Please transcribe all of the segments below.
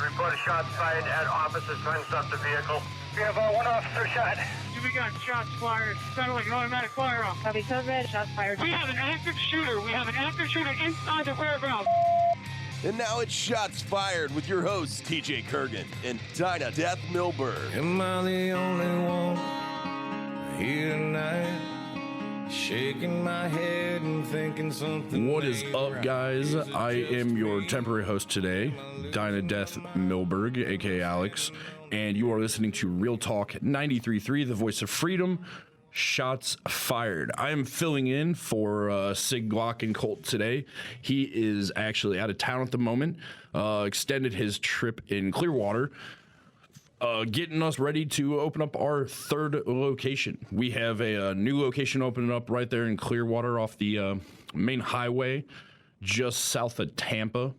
Report a shot fired at officers trying to stop the vehicle. We have one officer shot. We got shots fired. Sounded like an automatic firearm. Copy, code red, shots fired. We have an active shooter. We have an active shooter inside the fairground. And now it's Shots Fired with your hosts, TJ Kurgan and Dinah Death Milberg. Am I the only one here tonight? Shaking my head and thinking something. What is up, guys? I am your temporary host today, Dinah Death Milberg, aka Alex, and you are listening to Real Talk 93.3, the voice of freedom. Shots Fired. I am filling in for Sig Glock and Colt today. He is actually out of town at the moment. Extended his trip in Clearwater, getting us ready to open up our third location. We have a new location opening up right there in Clearwater off the main highway, just south of Tampa.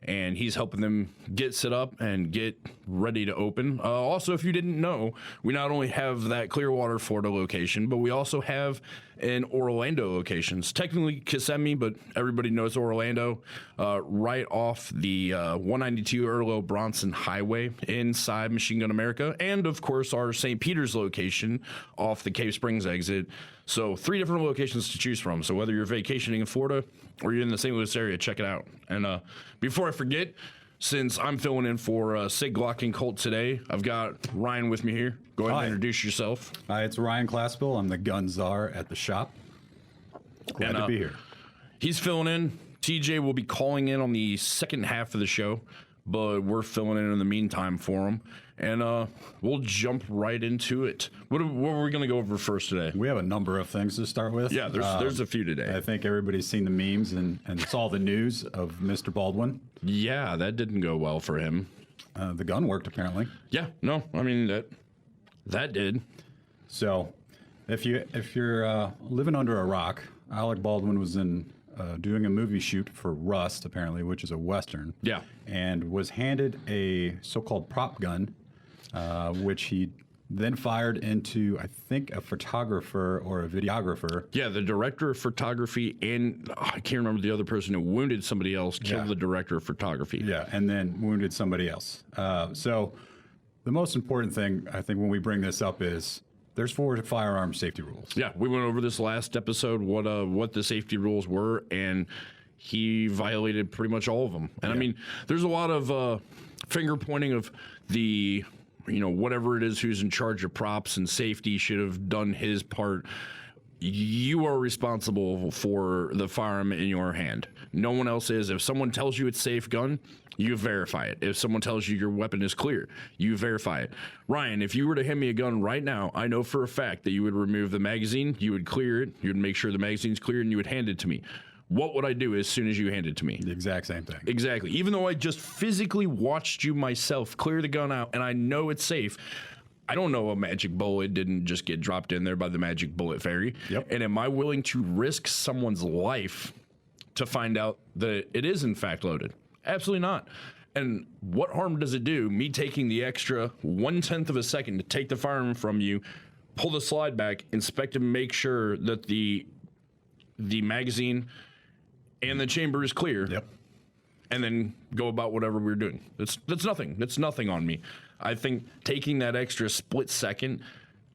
And he's helping them get set up and get ready to open. Also, if you didn't know, we not only have that Clearwater, Florida location, but we also have an Orlando location. It's technically Kissimmee, but everybody knows Orlando, right off the 192 Earlo Bronson Highway inside Machine Gun America. And, of course, our St. Peter's location off the Cave Springs exit. So 3 different locations to choose from. So whether you're vacationing in Florida or you're in the St. Louis area, check it out. And before I forget, since I'm filling in for Sig Glock and Colt today, I've got Ryan with me here. Go ahead and introduce yourself. Hi, it's Ryan Claspel. I'm the gun czar at the shop. Glad to be here. He's filling in. TJ will be calling in on the second half of the show, but we're filling in the meantime for him. And we'll jump right into it. What are we going to go over first today? We have a number of things to start with. Yeah, there's a few today. I think everybody's seen the memes and saw the news of Mr. Baldwin. Yeah, that didn't go well for him. The gun worked, apparently. Yeah, no, I mean, that did. So if you're living under a rock, Alec Baldwin was in doing a movie shoot for Rust, apparently, which is a Western. Yeah. And was handed a so-called prop gun, which he then fired into, I think, a photographer or a videographer. Yeah, the director of photography and I can't remember the other person who wounded somebody else, killed the director of photography. Yeah, and then wounded somebody else. So the most important thing, I think, when we bring this up is there's 4 firearm safety rules. Yeah, we went over this last episode, what the safety rules were, and he violated pretty much all of them. And I mean, there's a lot of finger pointing of the, whatever it is who's in charge of props and safety should have done his part. You are responsible for the firearm in your hand. No one else is. If someone tells you it's safe gun, you verify it. If someone tells you your weapon is clear, you verify it. Ryan, if you were to hand me a gun right now, I know for a fact that you would remove the magazine, you would clear it, you would make sure the magazine's clear, and you would hand it to me. What would I do as soon as you hand it to me? The exact same thing. Exactly. Even though I just physically watched you myself clear the gun out and I know it's safe, I don't know a magic bullet didn't just get dropped in there by the magic bullet fairy. Yep. And am I willing to risk someone's life to find out that it is in fact loaded? Absolutely not. And what harm does it do, me taking the extra 1/10 of a second to take the firearm from you, pull the slide back, inspect and make sure that the magazine and the chamber is clear? Yep. And then go about whatever we're doing. That's nothing. That's nothing on me. I think taking that extra split second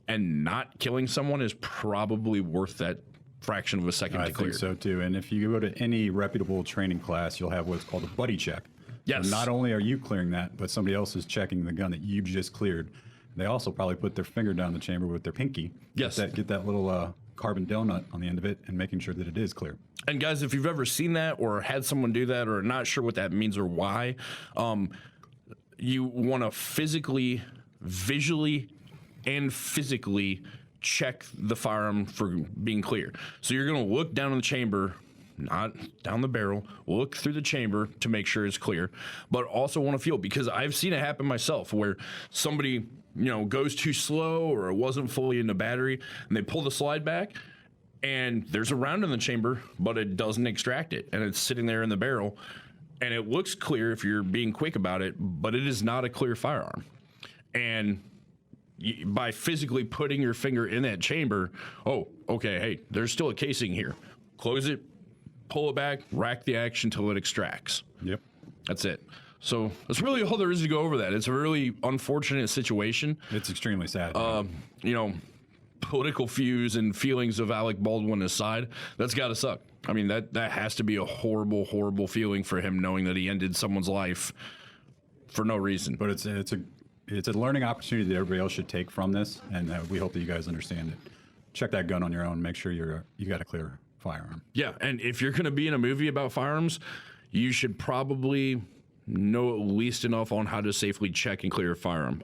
and not killing someone is probably worth that fraction of a second to clear. I think so too. And if you go to any reputable training class, you'll have what's called a buddy check. Yes. So not only are you clearing that, but somebody else is checking the gun that you just cleared. They also probably put their finger down the chamber with their pinky. Yes. Get that little carbon donut on the end of it and making sure that it is clear. And guys, if you've ever seen that or had someone do that or are not sure what that means or why, you want to physically, visually, and physically check the firearm for being clear. So you're going to look down in the chamber, not down the barrel, look through the chamber to make sure it's clear, but also want to feel, because I've seen it happen myself where somebody, goes too slow or it wasn't fully in the battery and they pull the slide back and there's a round in the chamber, but it doesn't extract it and it's sitting there in the barrel and it looks clear if you're being quick about it, but it is not a clear firearm. And by physically putting your finger in that chamber, oh, okay, hey, there's still a casing here. Close it, pull it back, rack the action till it extracts. Yep. That's it. So that's really all there is to go over that. It's a really unfortunate situation. It's extremely sad. You know, political views and feelings of Alec Baldwin aside, that's got to suck. I mean, that has to be a horrible, horrible feeling for him, knowing that he ended someone's life for no reason. But it's a learning opportunity that everybody else should take from this, and we hope that you guys understand it. Check that gun on your own. Make sure you got a clear firearm. Yeah, and if you're going to be in a movie about firearms, you should probably know at least enough on how to safely check and clear a firearm.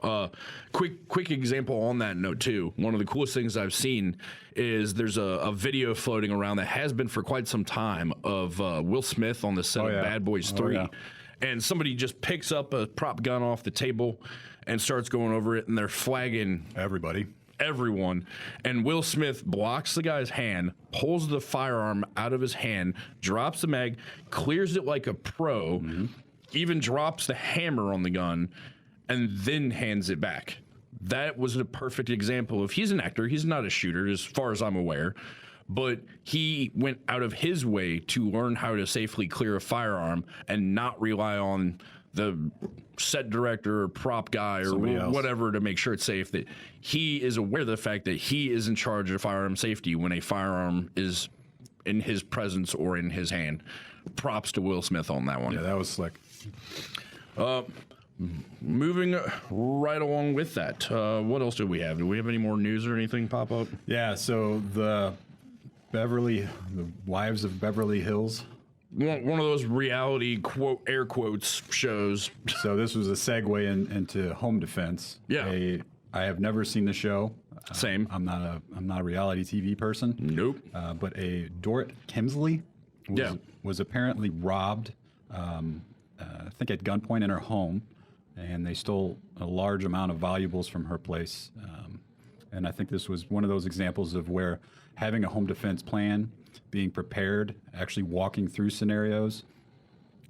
Quick example on that note too. One of the coolest things I've seen is there's a video floating around that has been for quite some time of Will Smith on the set of Bad Boys 3. Yeah. And somebody just picks up a prop gun off the table and starts going over it, and they're flagging everyone. And Will Smith blocks the guy's hand, pulls the firearm out of his hand, drops the mag, clears it like a pro, even drops the hammer on the gun, and then hands it back. That was a perfect example of, he's an actor, he's not a shooter as far as I'm aware, but he went out of his way to learn how to safely clear a firearm and not rely on the set director or prop guy or whatever to make sure it's safe. That he is aware of the fact that he is in charge of firearm safety when a firearm is in his presence or in his hand. Props to Will Smith on that one. Yeah, that was slick. Moving right along with that, what else do we have? Do we have any more news or anything pop up? Yeah, so the Wives of Beverly Hills. One of those reality, quote, air quotes, shows. So this was a segue into home defense. Yeah. I have never seen the show. Same. I'm not a reality TV person. Nope. But a Dorrit Kemsley was apparently robbed, I think at gunpoint in her home, and they stole a large amount of valuables from her place. And I think this was one of those examples of where having a home defense plan, being prepared, actually walking through scenarios,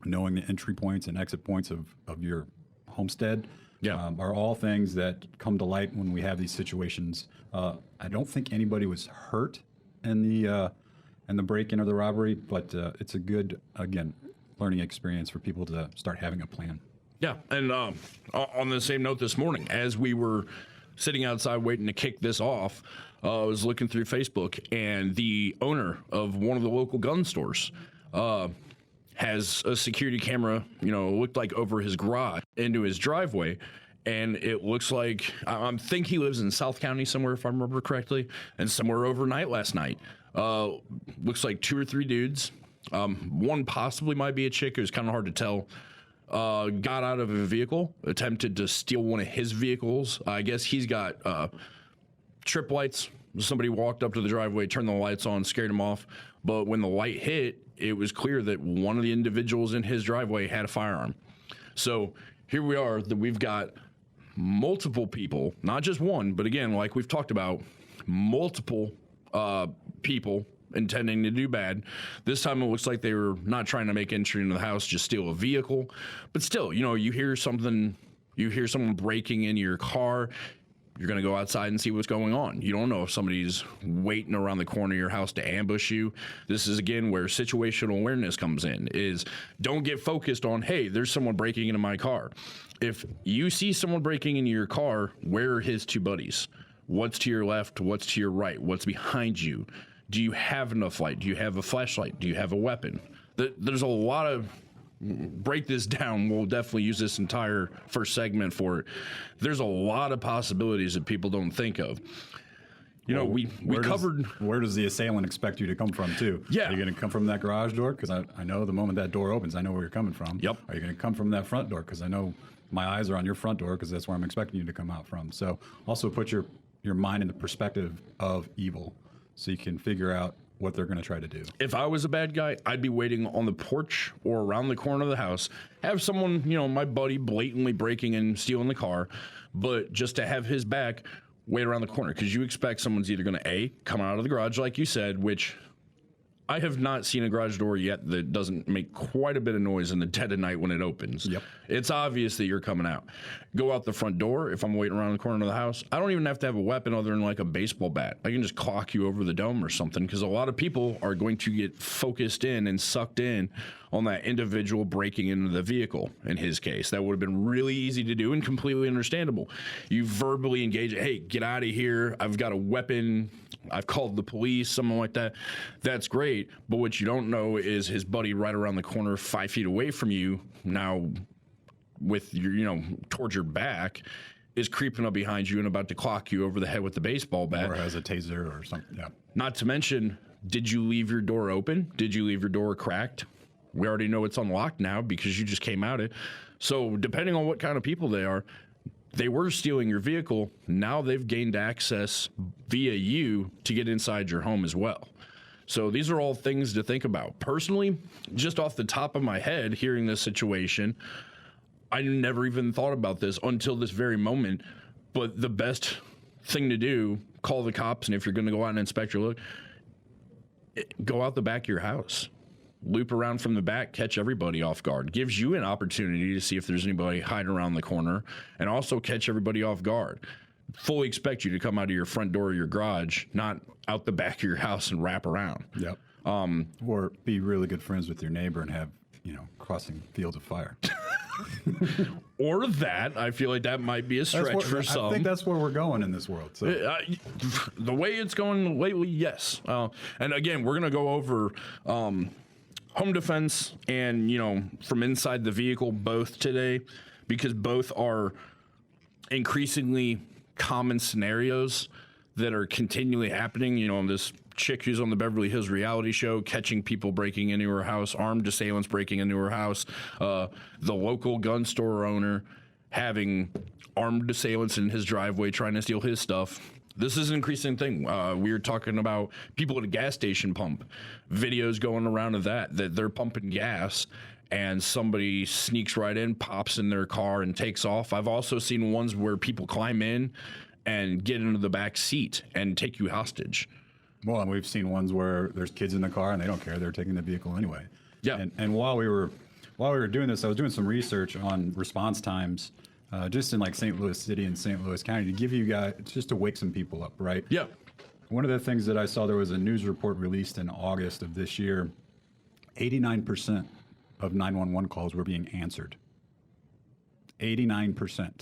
knowing the entry points and exit points of your homestead, are all things that come to light when we have these situations. I don't think anybody was hurt in the break-in or the robbery, but it's a good, again, learning experience for people to start having a plan. Yeah, and on the same note this morning, as we were sitting outside waiting to kick this off, I was looking through Facebook, and the owner of one of the local gun stores has a security camera, looked like over his garage into his driveway, and it looks like, I think he lives in South County somewhere, if I remember correctly, and somewhere overnight last night. Looks like 2 or 3 dudes. One possibly might be a chick. It was kind of hard to tell. Got out of a vehicle, attempted to steal one of his vehicles. I guess he's got trip lights. Somebody walked up to the driveway, turned the lights on, scared him off. But when the light hit, it was clear that one of the individuals in his driveway had a firearm. So here we are, that we've got multiple people, not just one, but again, like we've talked about, multiple people intending to do bad. This time it looks like they were not trying to make entry into the house, just steal a vehicle. But still, you hear someone breaking into your car, you're going to go outside and see what's going on. You don't know if somebody's waiting around the corner of your house to ambush you. This is, again, where situational awareness comes in, is don't get focused on, hey, there's someone breaking into my car. If you see someone breaking into your car, where are his 2 buddies? What's to your left? What's to your right? What's behind you? Do you have enough light? Do you have a flashlight? Do you have a weapon? There's a lot of... Break this down. We'll definitely use this entire first segment for it. There's a lot of possibilities that people don't think of. We covered... Where does the assailant expect you to come from, too? Yeah. Are you going to come from that garage door? Because I know the moment that door opens, I know where you're coming from. Yep. Are you going to come from that front door? Because I know my eyes are on your front door, because that's where I'm expecting you to come out from. So also put your mind in the perspective of evil, so you can figure out what they're going to try to do. If I was a bad guy, I'd be waiting on the porch or around the corner of the house, have someone, my buddy, blatantly breaking and stealing the car, but just to have his back, wait around the corner, because you expect someone's either going to, A, come out of the garage, like you said, which I have not seen a garage door yet that doesn't make quite a bit of noise in the dead of night when it opens. Yep. It's obvious that you're coming out. Go out the front door. If I'm waiting around the corner of the house, I don't even have to have a weapon other than like a baseball bat. I can just clock you over the dome or something, because a lot of people are going to get focused in and sucked in on that individual breaking into the vehicle. In his case, that would have been really easy to do and completely understandable. You verbally engage, hey, get out of here. I've got a weapon. I've called the police, something like that. That's great. But what you don't know is his buddy right around the corner, 5 feet away from you, now with your, towards your back, is creeping up behind you and about to clock you over the head with the baseball bat. Or has a taser or something. Yeah. Not to mention, did you leave your door open? Did you leave your door cracked? We already know it's unlocked now because you just came out it. So depending on what kind of people they are, they were stealing your vehicle. Now they've gained access via you to get inside your home as well. So these are all things to think about. Personally, just off the top of my head, hearing this situation, I never even thought about this until this very moment. But the best thing to do, call the cops, and if you're going to go out and inspect your look, go out the back of your house. Loop around from the back, catch everybody off guard. Gives you an opportunity to see if there's anybody hiding around the corner, and also catch everybody off guard. Fully expect you to come out of your front door of your garage, not out the back of your house and wrap around. Yep. Or be really good friends with your neighbor and have, crossing fields of fire. Or that. I feel like that might be a stretch for some. I think that's where we're going in this world. So. The way it's going lately, yes. And again, we're going to go over home defense and, from inside the vehicle both today, because both are increasingly common scenarios that are continually happening. This chick who's on the Beverly Hills reality show, catching people breaking into her house, armed assailants breaking into her house, the local gun store owner having armed assailants in his driveway trying to steal his stuff. This is an increasing thing. We were talking about people at a gas station pump, videos going around of that they're pumping gas and somebody sneaks right in, pops in their car and takes off. I've also seen ones where people climb in and get into the back seat and take you hostage. Well, and we've seen ones where there's kids in the car and they don't care. They're taking the vehicle anyway. Yeah. And while we were doing this, I was doing some research on response times, just in like St. Louis City and St. Louis County, to give you guys, just to wake some people up, right? Yeah. One of the things that I saw, there was a news report released in August of this year. 89% of 911 calls were being answered. 89%.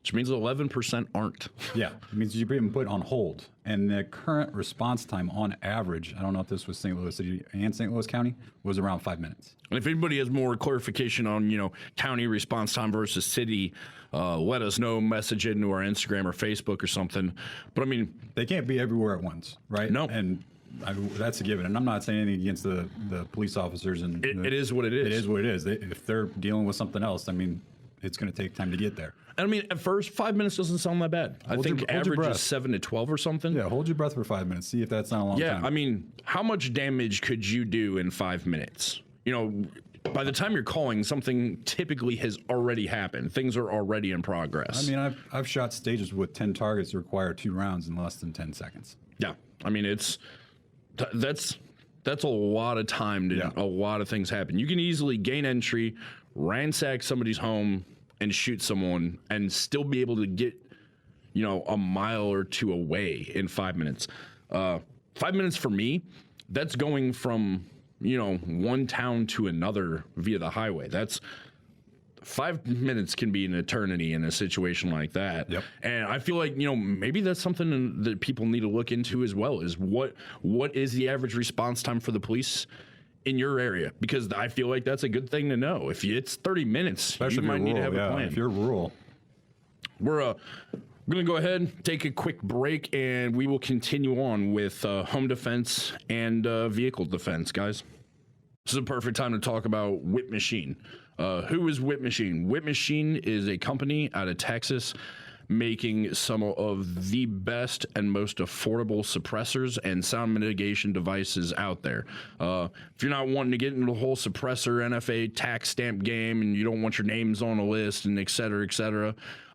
Which means 11% aren't. Yeah, it means you're being put on hold. And the current response time on average, I don't know if this was St. Louis City and St. Louis County, was around 5 minutes. And if anybody has more clarification on, county response time versus city, let us know, message it into our Instagram or Facebook or something. But they can't be everywhere at once, right? No. And that's a given. And I'm not saying anything against the police officers. And it is what it is. It is what it is. If they're dealing with something else, it's going to take time to get there. And at first, 5 minutes doesn't sound that bad. I think average is 7 to 12 or something. Yeah, hold your breath for 5 minutes. See if that's not a long time. Yeah, how much damage could you do in 5 minutes? By the time you're calling, something typically has already happened. Things are already in progress. I've shot stages with 10 targets that require 2 rounds in less than 10 seconds. Yeah, that's a lot of time to a lot of things happen. You can easily gain entry, ransack somebody's home, and shoot someone and still be able to get, a mile or two away in 5 minutes. 5 minutes for me, that's going from, one town to another via the highway. That's 5 minutes can be an eternity in a situation like that. Yep. And I feel like, maybe that's something that people need to look into as well, is what is the average response time for the police in your area? Because I feel like that's a good thing to know. If it's 30 minutes, especially you might need to have a plan. If you're rural. We're going to go ahead, take a quick break, and we will continue on with home defense and vehicle defense, guys. This is a perfect time to talk about Whip Machine. Who is Whip Machine? Whip Machine is a company out of Texas making some of the best and most affordable suppressors and sound mitigation devices out there. If you're not wanting to get into the whole suppressor NFA tax stamp game and you don't want your names on a list and et cetera,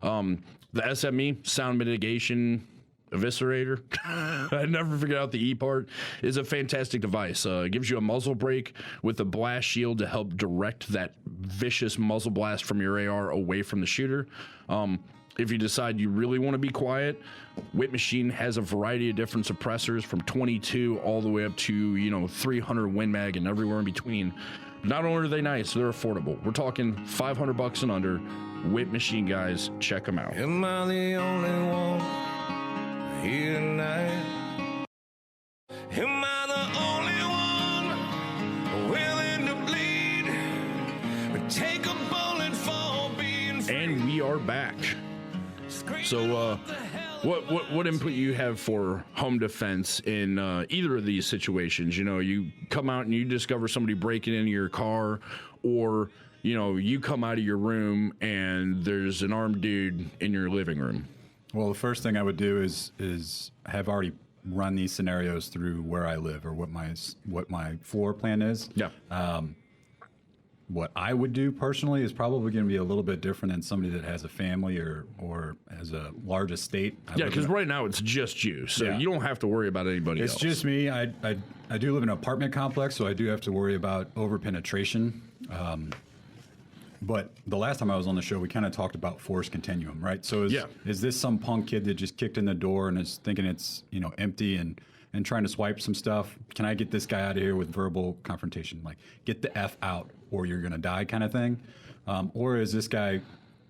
the SME, sound mitigation eviscerator. I never figured out the E part. Is a fantastic device. It gives you a muzzle brake with a blast shield to help direct that vicious muzzle blast from your AR away from the shooter. If you decide you really want to be quiet, Whip Machine has a variety of different suppressors from 22 all the way up to 300 Win Mag and everywhere in between. Not only are they nice, they're affordable. We're talking $500 and under. Whip Machine, guys, check them out. Am I the only one here tonight? Am I the only one willing to bleed? Take a bullet for being free. And we are back. So, what input you have for home defense in either of these situations? You come out and you discover somebody breaking into your car, or you come out of your room and there's an armed dude in your living room. Well, the first thing I would do is have already run these scenarios through where I live or what my floor plan is. Yeah. What I would do personally is probably going to be a little bit different than somebody that has a family or has a large estate. Yeah, because right now it's just you, so you don't have to worry about anybody else. It's just me. I do live in an apartment complex, so I do have to worry about over-penetration. But the last time I was on the show, we kind of talked about force continuum, right? So is this some punk kid that just kicked in the door and is thinking it's empty and trying to swipe some stuff? Can I get this guy out of here with verbal confrontation, like get the F out or you're gonna die kind of thing? Or is this guy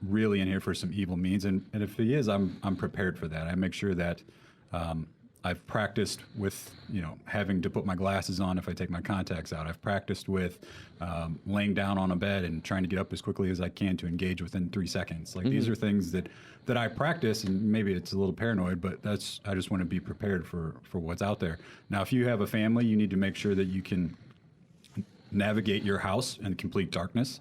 really in here for some evil means? And if he is, I'm prepared for that. I make sure that I've practiced with having to put my glasses on if I take my contacts out. I've practiced with laying down on a bed and trying to get up as quickly as I can to engage within 3 seconds. Like these are things that I practice, and maybe it's a little paranoid, but I just want to be prepared for what's out there. Now, if you have a family, you need to make sure that you can navigate your house in complete darkness.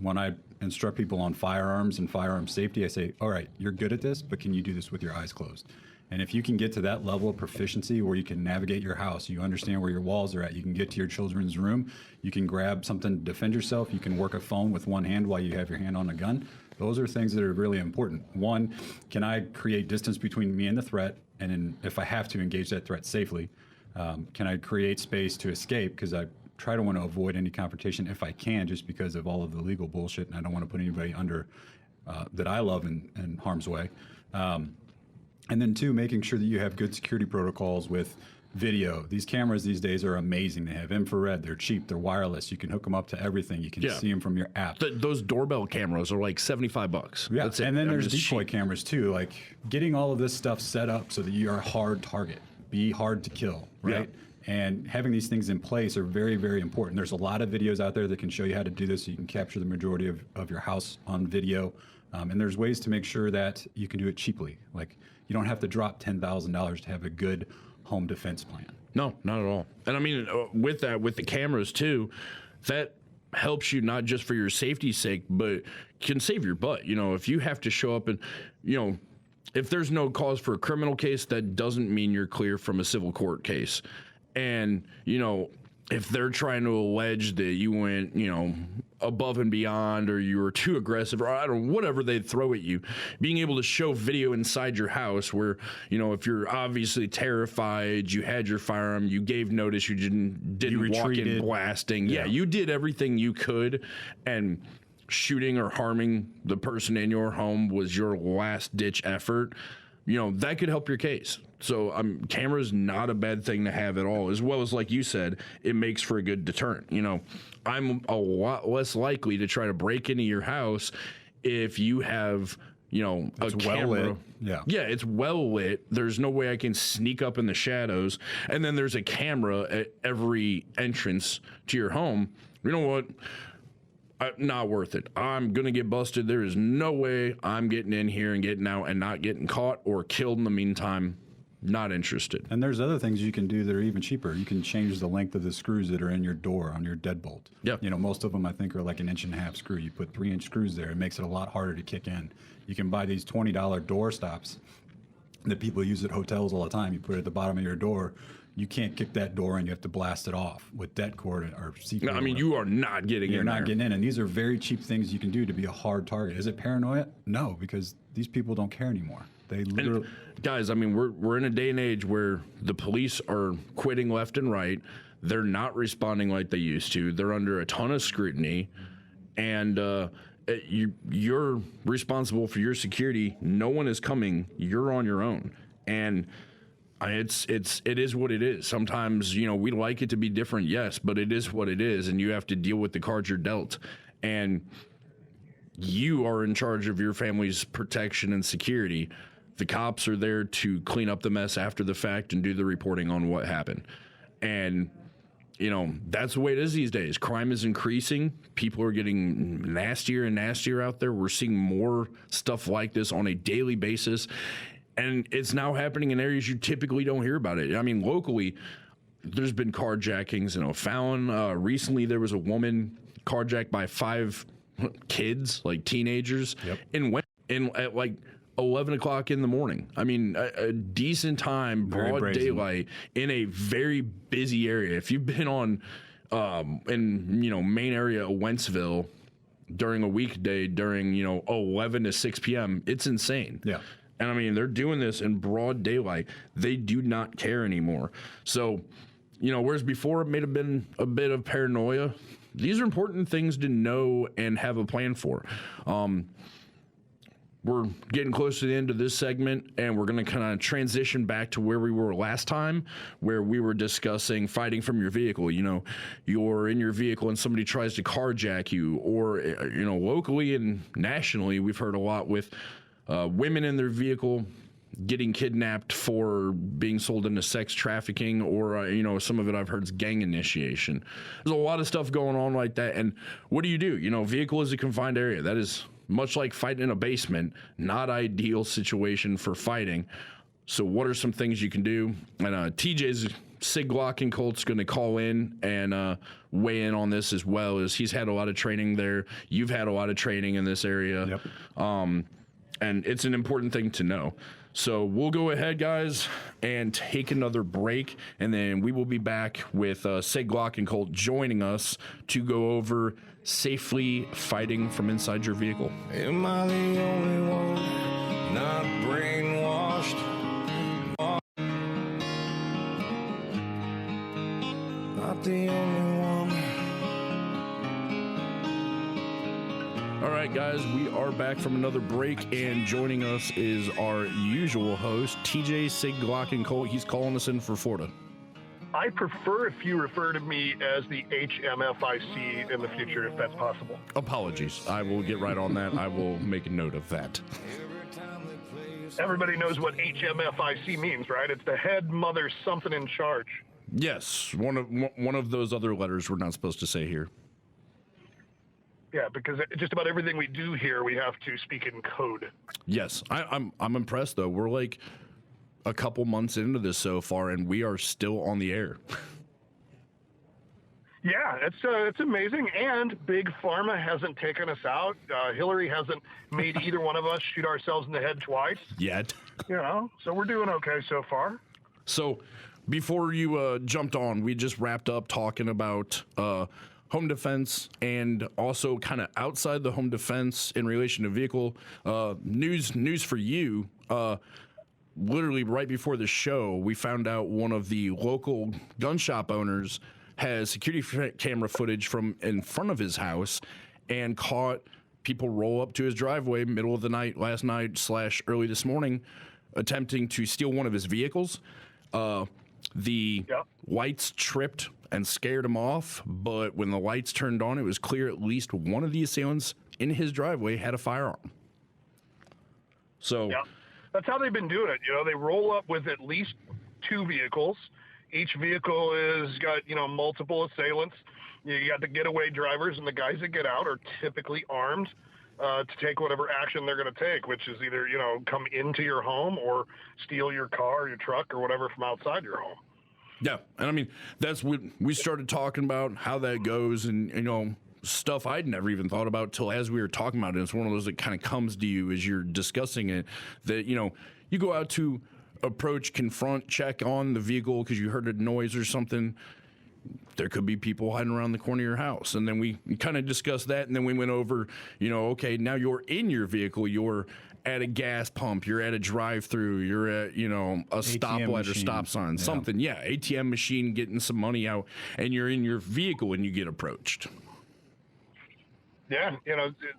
When I instruct people on firearms and firearm safety, I say, all right, you're good at this, but can you do this with your eyes closed? And if you can get to that level of proficiency where you can navigate your house, you understand where your walls are at, you can get to your children's room, you can grab something to defend yourself, you can work a phone with one hand while you have your hand on a gun. Those are things that are really important. One, can I create distance between me and the threat? And then if I have to engage that threat safely, can I create space to escape? Because I try to want to avoid any confrontation if I can, just because of all of the legal bullshit, and I don't want to put anybody under that I love in harm's way. And then two, making sure that you have good security protocols with video. These cameras these days are amazing. They have infrared, they're cheap, they're wireless. You can hook them up to everything. You can see them from your app. Those doorbell cameras are like $75. Yeah, That's it. and then there's decoy cheap. cameras too. Like getting all of this stuff set up so that you are a hard target. Be hard to kill, right? Yeah. And having these things in place are very, very important. There's a lot of videos out there that can show you how to do this so you can capture the majority of your house on video. And there's ways to make sure that you can do it cheaply. Like you don't have to drop $10,000 to have a good home defense plan. No, not at all. And I mean, with the cameras too, that helps you not just for your safety's sake, but can save your butt. If you have to show up and, if there's no cause for a criminal case, that doesn't mean you're clear from a civil court case. And, if they're trying to allege that you went, above and beyond, or you were too aggressive, or I don't know, whatever they throw at you, being able to show video inside your house where, if you're obviously terrified, you had your firearm, you gave notice, you didn't walk in blasting. Yeah, you did everything you could, and shooting or harming the person in your home was your last ditch effort. That could help your case. So camera's not a bad thing to have at all, as well as, like you said, it makes for a good deterrent. I'm a lot less likely to try to break into your house if you have, a camera. Well lit. Yeah, it's well lit. There's no way I can sneak up in the shadows. And then there's a camera at every entrance to your home. You know what? Not worth it. I'm going to get busted. There is no way I'm getting in here and getting out and not getting caught or killed in the meantime. Not interested. And there's other things you can do that are even cheaper. You can change the length of the screws that are in your door on your deadbolt. Yeah. Most of them I think are like 1.5 inch screw. You put 3-inch screws there. It makes it a lot harder to kick in. You can buy these $20 door stops that people use at hotels all the time. You put it at the bottom of your door. you can't kick that door and you have to blast it off with det cord or C cord. No, I mean, you are not getting You're in not there. getting in, and these are very cheap things you can do to be a hard target. Is it paranoia? No, because these people don't care anymore. They literally. Guys, I mean, we're in a day and age where the police are quitting left and right. They're not responding like they used to. They're under a ton of scrutiny, and you're responsible for your security. No one is coming. You're on your own, and it is what it is. Sometimes, we'd like it to be different, yes, but it is what it is, and you have to deal with the cards you're dealt. And you are in charge of your family's protection and security. The cops are there to clean up the mess after the fact and do the reporting on what happened. And, that's the way it is these days. Crime is increasing. People are getting nastier and nastier out there. We're seeing more stuff like this on a daily basis. And it's now happening in areas you typically don't hear about it. I mean, locally, there's been carjackings in O'Fallon. Recently, there was a woman carjacked by 5 kids, like teenagers, at like 11 o'clock in the morning. I mean, a decent time, broad daylight, in a very busy area. If you've been on, main area of Wentzville during a weekday during, 11 to 6 p.m., it's insane. Yeah. And I mean, they're doing this in broad daylight. They do not care anymore. So, whereas before it may have been a bit of paranoia, these are important things to know and have a plan for. We're getting close to the end of this segment, and we're going to kind of transition back to where we were last time, where we were discussing fighting from your vehicle. You're in your vehicle and somebody tries to carjack you, or, locally and nationally, we've heard a lot with women in their vehicle getting kidnapped for being sold into sex trafficking, or, some of it I've heard is gang initiation. There's a lot of stuff going on like that. And what do? Vehicle is a confined area. That is much like fighting in a basement, not ideal situation for fighting. So what are some things you can do? And TJ's Sig Glock and Colt's going to call in and weigh in on this as well, as he's had a lot of training there. You've had a lot of training in this area. Yep. And it's an important thing to know. So we'll go ahead, guys, and take another break, and then we will be back with Sig Glock and Colt joining us to go over safely fighting from inside your vehicle. Am I the only one not brainwashed? Not the only one. All right, guys, we are back from another break, and joining us is our usual host, TJ Sig Glock and Colt. He's calling us in for Florida. I prefer if you refer to me as the HMFIC in the future, if that's possible. Apologies. I will get right on that. I will make a note of that. Everybody knows what HMFIC means, right? It's the head, mother, something in charge. Yes, one of those other letters we're not supposed to say here. Yeah, because just about everything we do here, we have to speak in code. Yes, I'm impressed, though. We're like a couple months into this so far, and we are still on the air. Yeah, it's amazing, and Big Pharma hasn't taken us out. Hillary hasn't made either one of us shoot ourselves in the head twice. Yet. So we're doing okay so far. So before you jumped on, we just wrapped up talking about home defense, and also kind of outside the home defense in relation to vehicle news for you. Literally right before the show, we found out one of the local gun shop owners has security camera footage from in front of his house and caught people roll up to his driveway middle of the night last night / early this morning attempting to steal one of his vehicles. The lights tripped and scared him off, but when the lights turned on, it was clear at least one of the assailants in his driveway had a firearm. So that's how they've been doing it. They roll up with at least 2 vehicles. Each vehicle is got, multiple assailants. You got the getaway drivers, and the guys that get out are typically armed to take whatever action they're going to take, which is either, come into your home or steal your car or your truck or whatever from outside your home. Yeah, and I mean, that's what we started talking about, how that goes, and, stuff I'd never even thought about till as we were talking about it. It's one of those that kind of comes to you as you're discussing it, that, you go out to approach, confront, check on the vehicle because you heard a noise or something, there could be people hiding around the corner of your house. And then we kind of discussed that, and then we went over, okay, now you're in your vehicle, you're at a gas pump, you're at a drive-through, you're at, a stoplight or stop sign, something. ATM machine, getting some money out, and you're in your vehicle and you get approached. Yeah,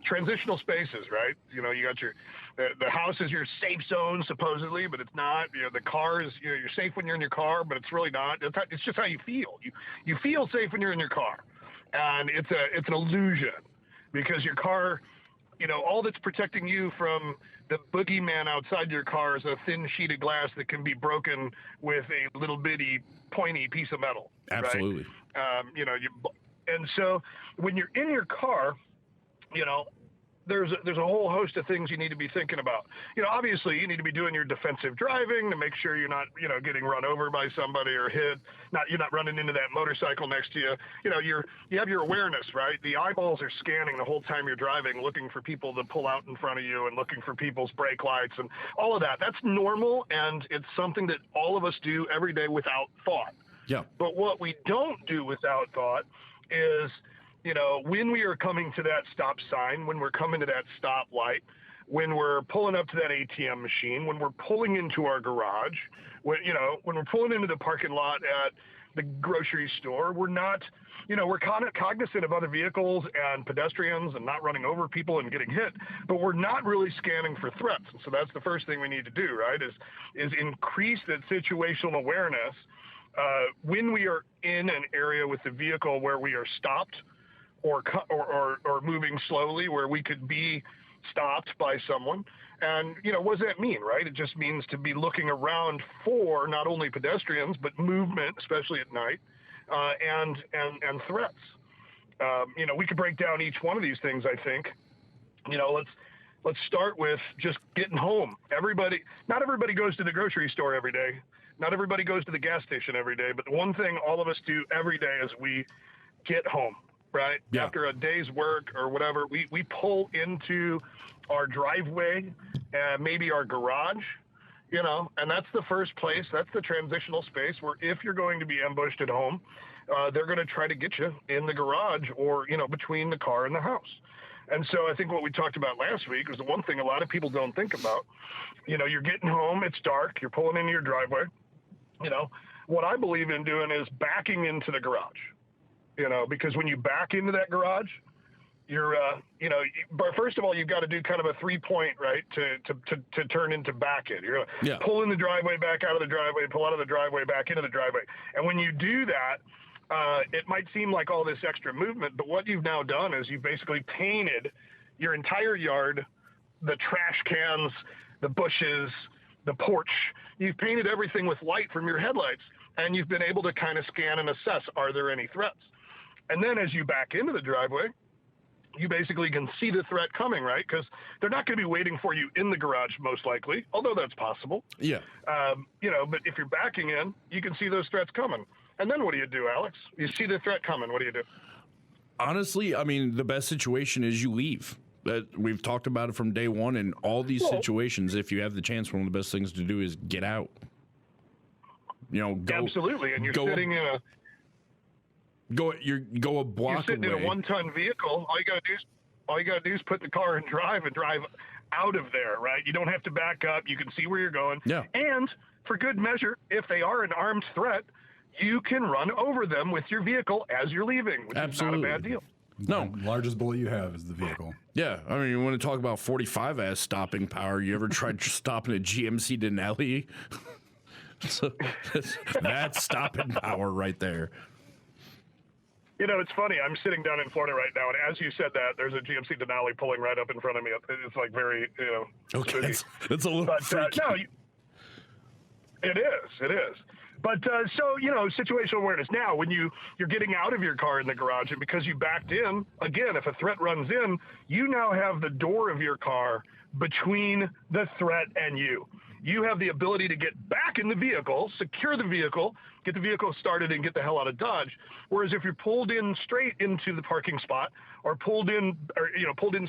transitional spaces, right? You got the house is your safe zone supposedly, but it's not. The car is, you're safe when you're in your car, but it's really not. It's just how you feel. You feel safe when you're in your car, and it's an illusion because your car, all that's protecting you from the boogeyman outside your car is a thin sheet of glass that can be broken with a little bitty pointy piece of metal. Absolutely. Right? And so when you're in your car, there's a whole host of things you need to be thinking about. Obviously you need to be doing your defensive driving to make sure you're not, getting run over by somebody or hit. You're not running into that motorcycle next to you. You have your awareness, right? The eyeballs are scanning the whole time you're driving, looking for people to pull out in front of you and looking for people's brake lights and all of that. That's normal, and it's something that all of us do every day without thought. Yeah. But what we don't do without thought is, when we are coming to that stop sign, when we're coming to that stoplight, when we're pulling up to that ATM machine, when we're pulling into our garage, when we're pulling into the parking lot at the grocery store, we're not, we're cognizant of other vehicles and pedestrians and not running over people and getting hit, but we're not really scanning for threats. And so that's the first thing we need to do, right, is increase that situational awareness when we are in an area with the vehicle where we are stopped or moving slowly, where we could be stopped by someone. And, what does that mean, right? It just means to be looking around for not only pedestrians, but movement, especially at night, and threats. We could break down each one of these things, I think. Let's start with just getting home. Not everybody goes to the grocery store every day. Not everybody goes to the gas station every day, but the one thing all of us do every day is we get home, right? Yeah. After a day's work or whatever, we pull into our driveway and maybe our garage, and that's the first place. That's the transitional space where if you're going to be ambushed at home, they're going to try to get you in the garage or, between the car and the house. And so I think what we talked about last week was the one thing a lot of people don't think about. You're getting home, it's dark, you're pulling into your driveway. What I believe in doing is backing into the garage, because when you back into that garage, you're, but first of all, you've got to do kind of a 3-point, right, to turn into back in. You're going to pull in the driveway, back out of the driveway, pull out of the driveway, back into the driveway. And when you do that, it might seem like all this extra movement, but what you've now done is you've basically painted your entire yard, the trash cans, the bushes, the porch. You've painted everything with light from your headlights, and you've been able to kind of scan and assess, are there any threats? And then as you back into the driveway, you basically can see the threat coming, right? Because they're not going to be waiting for you in the garage, most likely, although that's possible. Yeah. But if you're backing in, you can see those threats coming. And then what do, Alex? You see the threat coming. What do you do? Honestly, I mean, the best situation is you leave. We've talked about it from day one. In all these situations, if you have the chance, one of the best things to do is get out. Go, absolutely. And you're sitting in a go a block You're sitting away. in a 1-ton vehicle. All you gotta do is put the car in drive and drive out of there, right? You don't have to back up. You can see where you're going. Yeah. And for good measure, if they are an armed threat, you can run over them with your vehicle as you're leaving, which Absolutely. is not a bad deal. No. The largest bullet you have is the vehicle. Yeah. I mean, you want to talk about 45 stopping power. You ever tried stopping a GMC Denali? So that's stopping power right there. It's funny. I'm sitting down in Florida right now, and as you said that, there's a GMC Denali pulling right up in front of me. It's like very, Okay, it's a little but, freaky. It is. But situational awareness. Now, when you're getting out of your car in the garage, and because you backed in, again, if a threat runs in, you now have the door of your car between the threat and you. you have the ability to get back in the vehicle, secure the vehicle, get the vehicle started, and get the hell out of Dodge. Whereas if you're pulled in straight into the parking spot or pulled in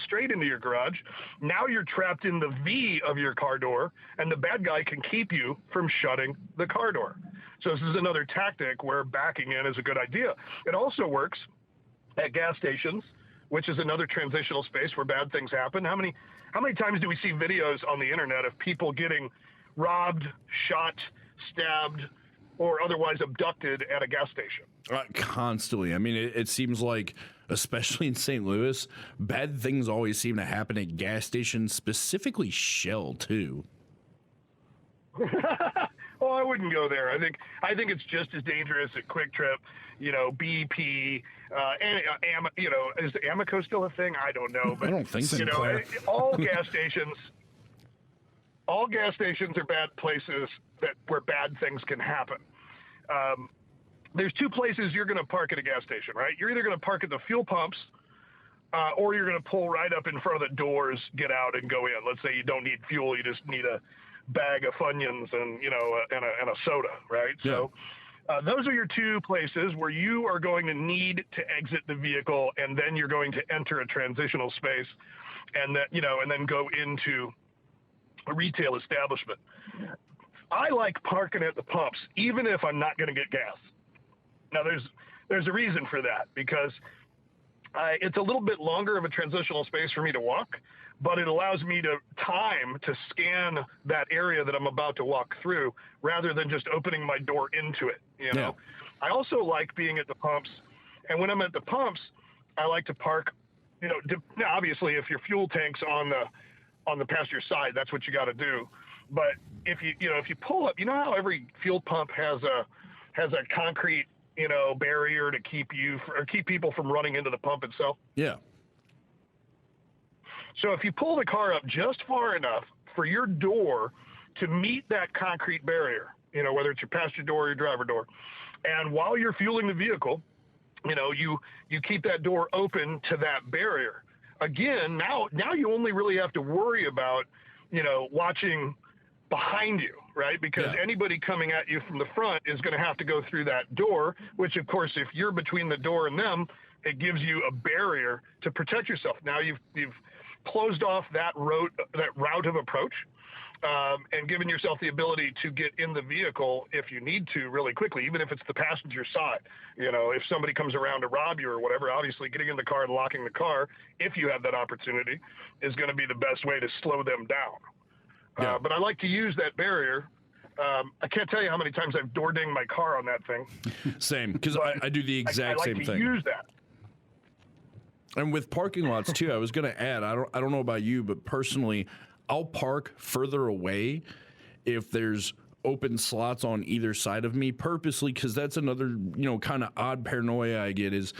straight into your garage, now you're trapped in the V of your car door, and the bad guy can keep you from shutting the car door. So this is another tactic where backing in is a good idea. It also works at gas stations, which is another transitional space where bad things happen. How many times do we see videos on the internet of people getting robbed, shot, stabbed, or otherwise abducted at a gas station? Constantly. I mean, it seems like, especially in St. Louis, bad things always seem to happen at gas stations, specifically Shell too. Oh, I wouldn't go there. I think it's just as dangerous at Quick Trip, BP, and is Amoco still a thing? I don't know, but I don't think so. All gas stations are bad places where bad things can happen. There's two places you're going to park at a gas station, right? You're either going to park at the fuel pumps, or you're going to pull right up in front of the doors, get out, and go in. Let's say you don't need fuel, you just need a bag of Funyuns and and a soda, right? Yeah. So those are your two places where you are going to need to exit the vehicle, and then you're going to enter a transitional space, and then go into a retail establishment. I like parking at the pumps, even if I'm not going to get gas. Now, there's a reason for that, because it's a little bit longer of a transitional space for me to walk, but it allows me time to scan that area that I'm about to walk through, rather than just opening my door into it. Yeah. I also like being at the pumps, and when I'm at the pumps, I like to park. Now, obviously, if your fuel tank's on the passenger side, that's what you got to do. But if you pull up, how every fuel pump has a concrete barrier to keep people from running into the pump itself. Yeah. So if you pull the car up just far enough for your door to meet that concrete barrier, whether it's your passenger door or your driver door, and while you're fueling the vehicle, you keep that door open to that barrier. Again, now you only really have to worry about, watching behind you, right? Because anybody coming at you from the front is going to have to go through that door, which, of course, if you're between the door and them, it gives you a barrier to protect yourself. Now you've closed off that route of approach, and given yourself the ability to get in the vehicle if you need to really quickly, even if it's the passenger side. If somebody comes around to rob you or whatever, obviously getting in the car and locking the car, if you have that opportunity, is going to be the best way to slow them down. Yeah. But I like to use that barrier. I can't tell you how many times I've door dinged my car on that thing. Same, because I do the exact I same like thing. to use that. And with parking lots too, I was going to add, I don't know about you, but personally, I'll park further away if there's open slots on either side of me, purposely, because that's another, kind of odd paranoia I get is,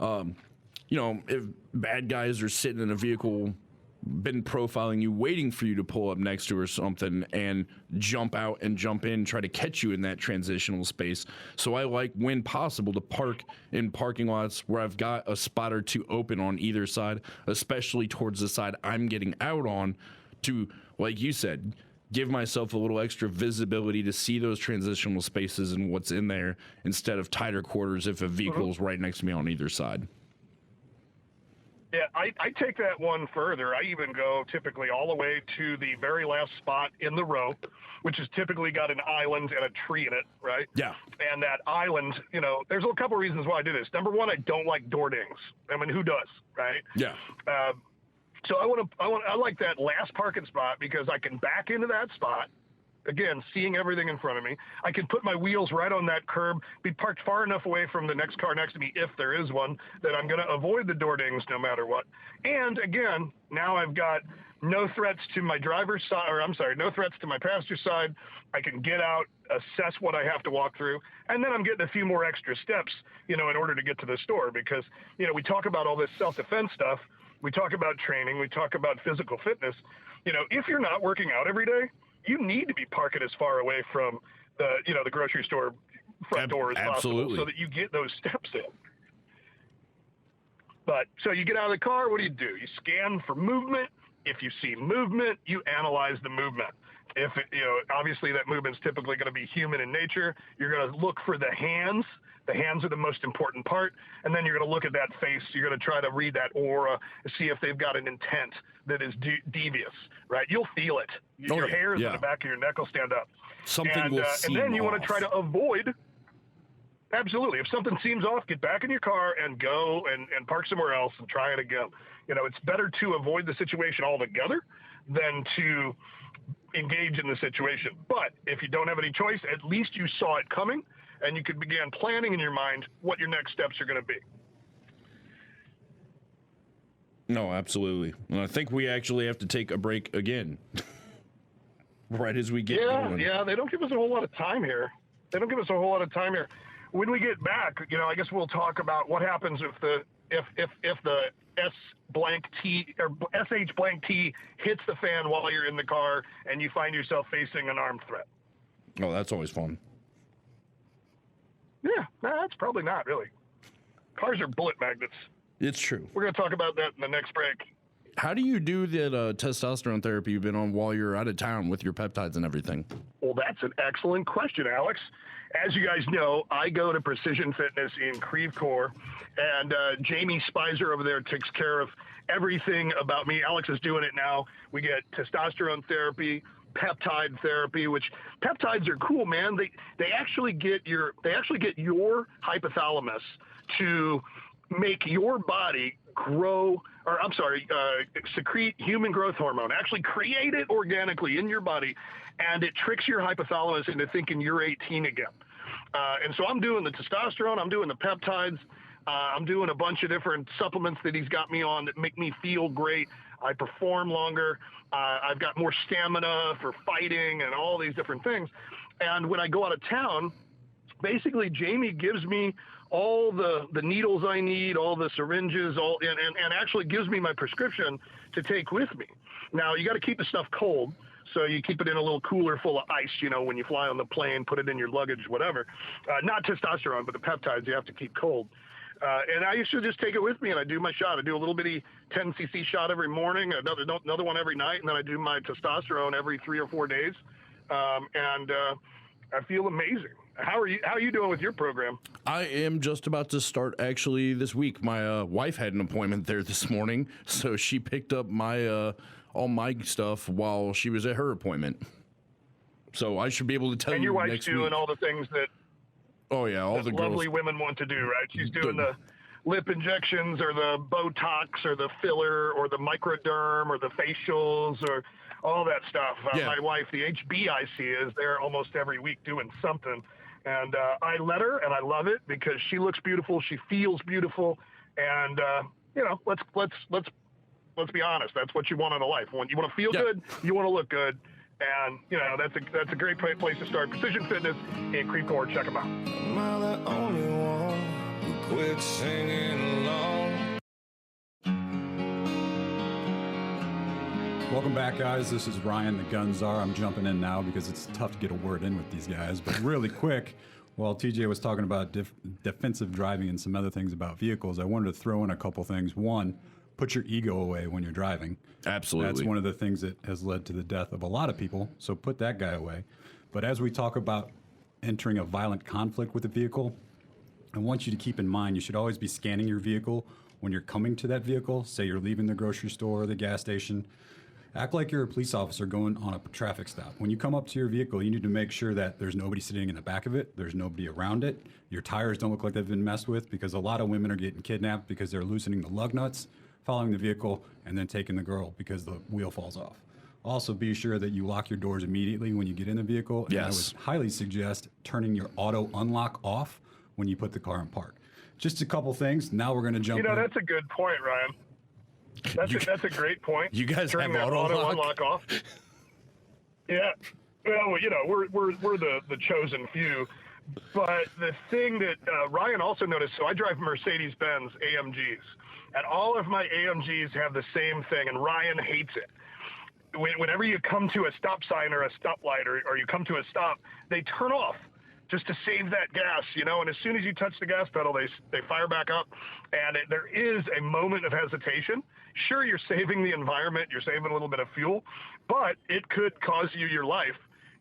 if bad guys are sitting in a vehicle, been profiling you, waiting for you to pull up next to or something, and jump out and jump in, try to catch you in that transitional space. So I like, when possible, to park in parking lots where I've got a spot or two open on either side, especially towards the side I'm getting out on, to, like you said, give myself a little extra visibility to see those transitional spaces and what's in there, instead of tighter quarters if a vehicle is right next to me on either side. Yeah, I take that one further. I even go typically all the way to the very last spot in the row, which has typically got an island and a tree in it, right? Yeah. And that island, there's a couple reasons why I do this. Number one, I don't like door dings. I mean, who does, right? Yeah. So I like that last parking spot, because I can back into that spot. Again, seeing everything in front of me. I can put my wheels right on that curb, be parked far enough away from the next car next to me, if there is one, that I'm going to avoid the door dings no matter what. And again, now I've got no threats to my driver's side, no threats to my passenger side. I can get out, assess what I have to walk through, and then I'm getting a few more extra steps, in order to get to the store, because, we talk about all this self-defense stuff. We talk about training. We talk about physical fitness. If you're not working out every day, you need to be parking as far away from the grocery store front door as possible, so that you get those steps in. But so you get out of the car, what do? You scan for movement. If you see movement, you analyze the movement. If obviously that movement's typically going to be human in nature, you're going to look for the hands. The hands are the most important part, and then you're going to look at that face. You're going to try to read that aura, see if they've got an intent that is devious, right? You'll feel it. Your hairs on the back of your neck will stand up. Something will seem and then you off. want to try to avoid. Absolutely. If something seems off, get back in your car and go and park somewhere else and try it again. It's better to avoid the situation altogether than to engage in the situation. But if you don't have any choice, at least you saw it coming, and you could begin planning in your mind what your next steps are going to be. No, absolutely. And I think we actually have to take a break again. Right as we get going. Yeah, they don't give us a whole lot of time here. When we get back, I guess we'll talk about what happens if the S blank T or SH blank T hits the fan while you're in the car and you find yourself facing an armed threat. Oh, that's always fun. Yeah, that's probably not really. Cars are bullet magnets. It's true. We're going to talk about that in the next break. How do you do that testosterone therapy you've been on while you're out of town with your peptides and everything? Well, that's an excellent question, Alex. As you guys know, I go to Precision Fitness in Creve Coeur, and Jamie Spicer over there takes care of everything about me. Alex is doing it now. We get testosterone therapy, peptide therapy, which peptides are cool, man. They actually get your hypothalamus to make your body secrete human growth hormone, actually create it organically in your body, and it tricks your hypothalamus into thinking you're 18 again. And so I'm doing the testosterone, I'm doing the peptides, I'm doing a bunch of different supplements that he's got me on that make me feel great. I perform longer. I've got more stamina for fighting and all these different things. And when I go out of town, basically Jamie gives me all the needles I need, all the syringes, and actually gives me my prescription to take with me. Now, you got to keep the stuff cold, so you keep it in a little cooler full of ice, when you fly on the plane, put it in your luggage, whatever. Not testosterone, but the peptides you have to keep cold. And I used to just take it with me, and I do my shot. I do a little bitty 10cc shot every morning, another one every night, and then I do my testosterone every 3 or 4 days. And I feel amazing. How are you doing with your program? I am just about to start actually this week. My wife had an appointment there this morning, so she picked up my all my stuff while she was at her appointment. So I should be able to tell you And your wife's next doing week. all the things that all the lovely girls. women want to do, right? She's doing the lip injections or the Botox or the filler or the microderm or the facials or all that stuff. My wife, the HBIC, is there almost every week doing something. And I let her, and I love it because she looks beautiful, she feels beautiful, and let's be honest. That's what you want in a life. When you want to feel good, you want to look good, and that's a great place to start. Precision Fitness in Creve Coeur. Check them out. Am I the only one who quit singing along? Welcome back, guys. This is Ryan, the Gun Czar. I'm jumping in now because it's tough to get a word in with these guys. But really quick, while TJ was talking about defensive driving and some other things about vehicles, I wanted to throw in a couple things. One, put your ego away when you're driving. Absolutely. That's one of the things that has led to the death of a lot of people, so put that guy away. But as we talk about entering a violent conflict with a vehicle, I want you to keep in mind you should always be scanning your vehicle when you're coming to that vehicle. Say you're leaving the grocery store or the gas station. Act like you're a police officer going on a traffic stop. When you come up to your vehicle, you need to make sure that there's nobody sitting in the back of it, there's nobody around it, your tires don't look like they've been messed with, because a lot of women are getting kidnapped because they're loosening the lug nuts, following the vehicle, and then taking the girl because the wheel falls off. Also, be sure that you lock your doors immediately when you get in the vehicle, and I would highly suggest turning your auto unlock off when you put the car in park. Just a couple things. Now we're going to jump in. That's a good point, Ryan. That's a great point. You guys Turning have that auto unlock off. Yeah. Well, we're the chosen few. But the thing that Ryan also noticed, so I drive Mercedes-Benz AMGs, and all of my AMGs have the same thing, and Ryan hates it. Whenever you come to a stop sign or a stoplight or you come to a stop, they turn off just to save that gas, and as soon as you touch the gas pedal, they fire back up, and there is a moment of hesitation, Sure, you're saving the environment, you're saving a little bit of fuel, but it could cause you your life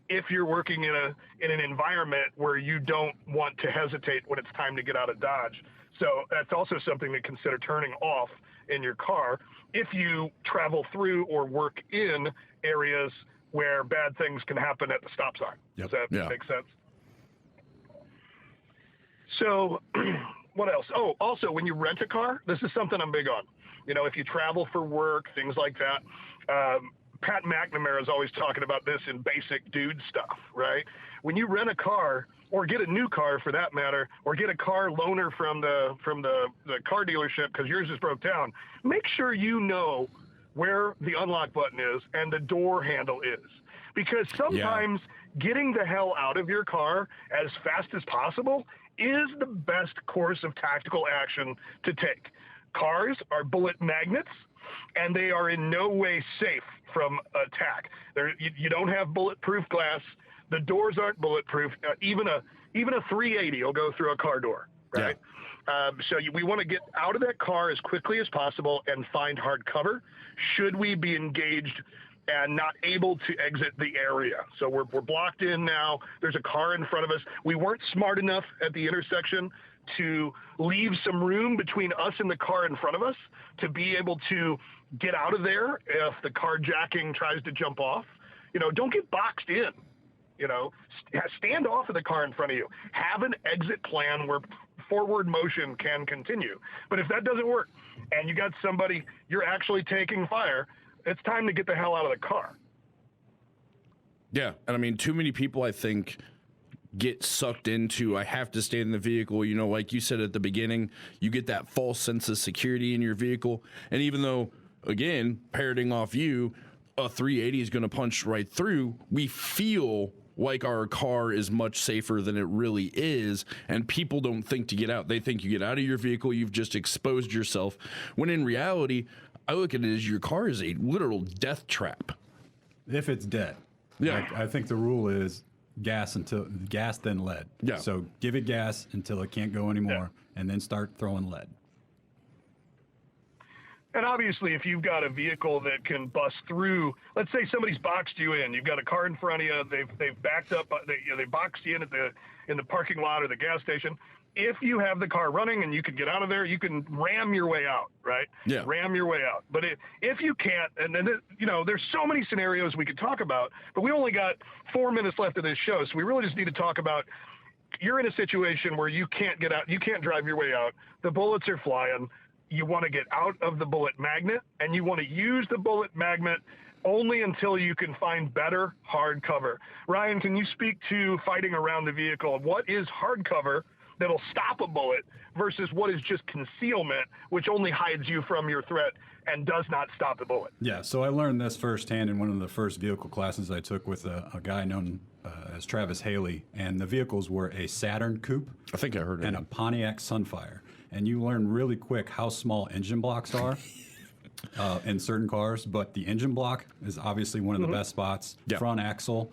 if you're working in an environment where you don't want to hesitate when it's time to get out of Dodge. So that's also something to consider turning off in your car if you travel through or work in areas where bad things can happen at the stop sign. Yep. Does that make sense? So what else? Oh, also, when you rent a car, this is something I'm big on. You know, if you travel for work, things like that. Pat McNamara is always talking about this in basic dude stuff, right? When you rent a car, or get a new car for that matter, or get a car loaner from the car dealership because yours just broke down, make sure you know where the unlock button is and the door handle is. Because sometimes getting the hell out of your car as fast as possible is the best course of tactical action to take. Cars are bullet magnets, and they are in no way safe from attack. You don't have bulletproof glass. The doors aren't bulletproof. Even a 380 will go through a car door, right? Yeah. We want to get out of that car as quickly as possible and find hard cover should we be engaged and not able to exit the area. So we're blocked in now. There's a car in front of us. We weren't smart enough at the intersection to leave some room between us and the car in front of us to be able to get out of there if the carjacking tries to jump off. You know, don't get boxed in. You know, stand off of the car in front of you. Have an exit plan where forward motion can continue. But if that doesn't work and you got somebody, you're actually taking fire, it's time to get the hell out of the car. Yeah, and I mean, too many people, I think, get sucked into, I have to stay in the vehicle. You know, like you said at the beginning, you get that false sense of security in your vehicle. And even though, again, parroting off you, a 380 is going to punch right through, we feel like our car is much safer than it really is, and people don't think to get out. They think you get out of your vehicle, you've just exposed yourself, when in reality, I look at it as your car is a literal death trap. If it's dead. Yeah. I think the rule is gas then lead. Yeah. So give it gas until it can't go anymore, and then start throwing lead. And obviously, if you've got a vehicle that can bust through, let's say somebody's boxed you in, you've got a car in front of you, they've backed up, they boxed you in the parking lot or the gas station. If you have the car running and you can get out of there, you can ram your way out, right? Yeah. Ram your way out. But if you can't, and then, you know, there's so many scenarios we could talk about, but we only got 4 minutes left of this show, so we really just need to talk about, you're in a situation where you can't get out, you can't drive your way out, the bullets are flying, you want to get out of the bullet magnet, and you want to use the bullet magnet only until you can find better hard cover. Ryan, can you speak to fighting around the vehicle? What is hard cover that'll stop a bullet versus what is just concealment, which only hides you from your threat and does not stop the bullet? Yeah, so I learned this firsthand in one of the first vehicle classes I took with a guy known as Travis Haley, and the vehicles were a Saturn Coupe. I think I heard it. And a Pontiac Sunfire. And you learn really quick how small engine blocks are in certain cars, but the engine block is obviously one of the best spots. Yep. Front axle,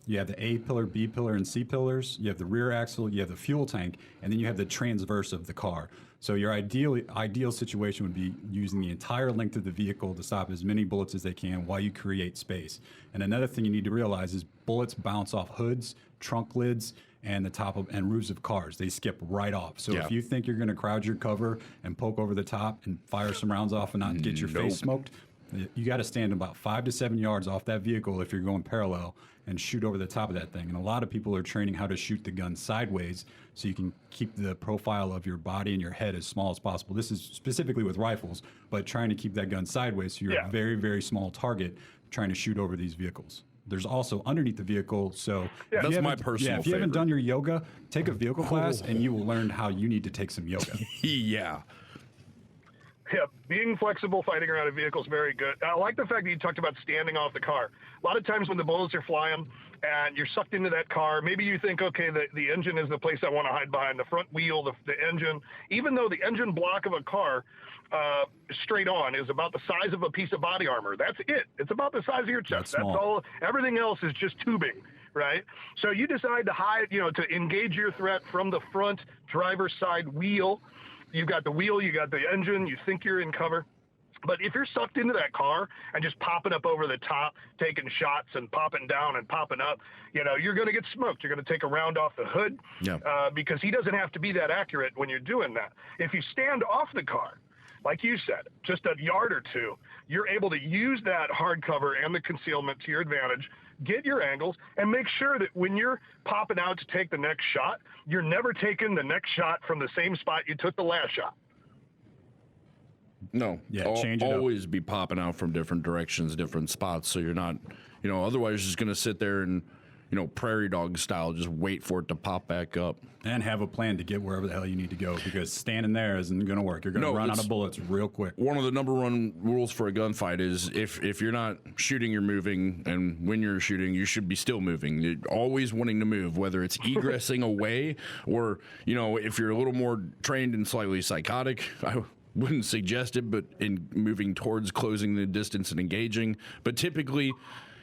you have the A pillar, B pillar, and C pillars. You have the rear axle, you have the fuel tank, and then you have the transverse of the car. So your ideal situation would be using the entire length of the vehicle to stop as many bullets as they can while you create space. And another thing you need to realize is bullets bounce off hoods, trunk lids, and the top of and roofs of cars. They skip right off. So if you think you're going to crowd your cover and poke over the top and fire some rounds off and not get your face smoked, you got to stand about 5 to 7 yards off that vehicle if you're going parallel and shoot over the top of that thing. And a lot of people are training how to shoot the gun sideways so you can keep the profile of your body and your head as small as possible. This is specifically with rifles, but trying to keep that gun sideways so you're a very, very small target trying to shoot over these vehicles. There's also underneath the vehicle, so that's my personal if you haven't favorite. done your yoga, take a vehicle class and you will learn how you need to take some yoga. Yeah, being flexible, fighting around a vehicle is very good. I like the fact that you talked about standing off the car. A lot of times when the bullets are flying and you're sucked into that car, maybe you think, okay, the engine is the place I want to hide behind, the front wheel, the engine, even though the engine block of a car straight on is about the size of a piece of body armor. That's it. It's about the size of your chest. That's all. Everything else is just tubing, right? So you decide to hide, to engage your threat from the front driver's side wheel. You got the wheel, you got the engine, you think you're in cover. But if you're sucked into that car and just popping up over the top, taking shots and popping down and popping up, you're going to get smoked. You're going to take a round off the hood because he doesn't have to be that accurate when you're doing that. If you stand off the car, like you said, just a yard or two, you're able to use that hard cover and the concealment to your advantage, get your angles, and make sure that when you're popping out to take the next shot, you're never taking the next shot from the same spot you took the last shot. No, change it always be popping out from different directions, different spots, so you're not, otherwise you're just going to sit there and, prairie dog style, just wait for it to pop back up. And have a plan to get wherever the hell you need to go, because standing there isn't going to work. You're going to run out of bullets real quick. One of the number one rules for a gunfight is if you're not shooting, you're moving, and when you're shooting, you should be still moving. You're always wanting to move, whether it's egressing away or, if you're a little more trained and slightly psychotic, I wouldn't suggest it, but in moving towards closing the distance and engaging. But typically,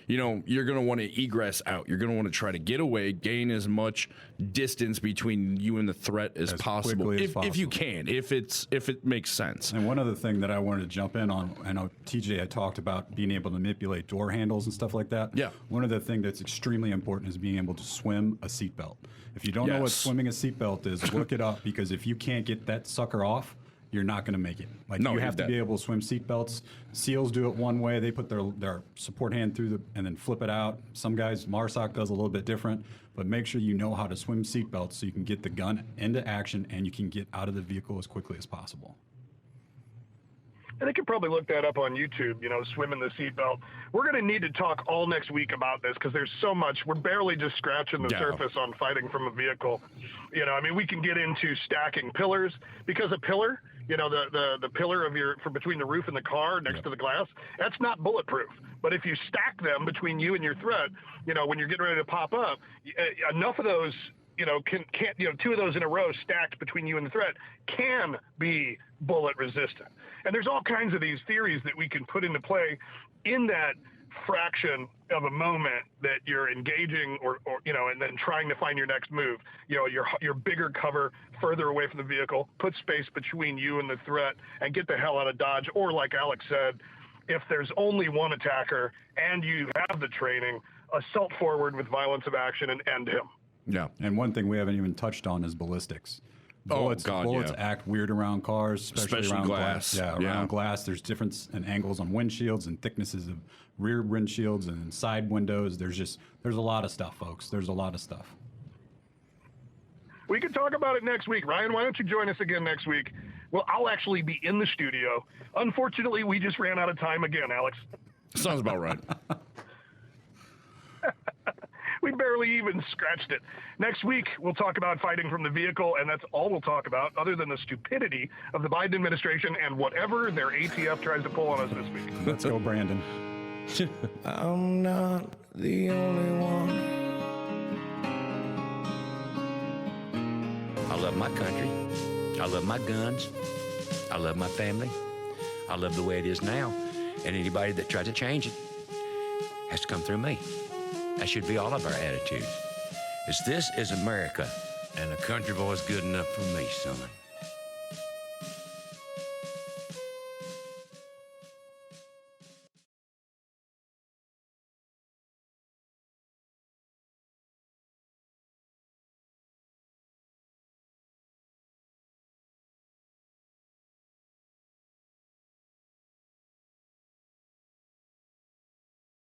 you're going to want to egress out. You're going to want to try to get away, gain as much distance between you and the threat as possible, if you can, if it makes sense. And one other thing that I wanted to jump in on, I know TJ had talked about being able to manipulate door handles and stuff like that. Yeah. One of the things that's extremely important is being able to swim a seatbelt. If you don't know what swimming a seatbelt is, look it up, because if you can't get that sucker off, you're not going to make it. You have to be able to swim seatbelts. SEALs do it one way. They put their support hand through and then flip it out. Some guys, MARSOC does a little bit different, but make sure you know how to swim seatbelts so you can get the gun into action and you can get out of the vehicle as quickly as possible. And they could probably look that up on YouTube, swimming the seatbelt. We're going to need to talk all next week about this because there's so much. We're barely just scratching the surface on fighting from a vehicle. We can get into stacking pillars, because a pillar, the pillar from between the roof and the car next to the glass, that's not bulletproof. But if you stack them between you and your threat, when you're getting ready to pop up, enough of those, two of those in a row stacked between you and the threat can be bullet resistant. And there's all kinds of these theories that we can put into play in that fraction of a moment that you're engaging or and then trying to find your next move. Your bigger cover further away from the vehicle, put space between you and the threat, and get the hell out of Dodge. Or like Alex said, if there's only one attacker and you have the training, assault forward with violence of action and end him. Yeah. And one thing we haven't even touched on is ballistics. Bullets act weird around cars, especially around glass. Around glass. There's difference in angles on windshields and thicknesses of rear windshields and side windows. There's a lot of stuff, folks. There's a lot of stuff. We can talk about it next week. Ryan, why don't you join us again next week? Well, I'll actually be in the studio. Unfortunately, we just ran out of time again, Alex. Sounds about right. We barely even scratched it. Next week, we'll talk about fighting from the vehicle, and that's all we'll talk about, other than the stupidity of the Biden administration and whatever their ATF tries to pull on us this week. Let's go, Brandon. I'm not the only one. I love my country. I love my guns. I love my family. I love the way it is now. And anybody that tries to change it has to come through me. That should be all of our attitudes. This is America, and a country boy's good enough for me, son.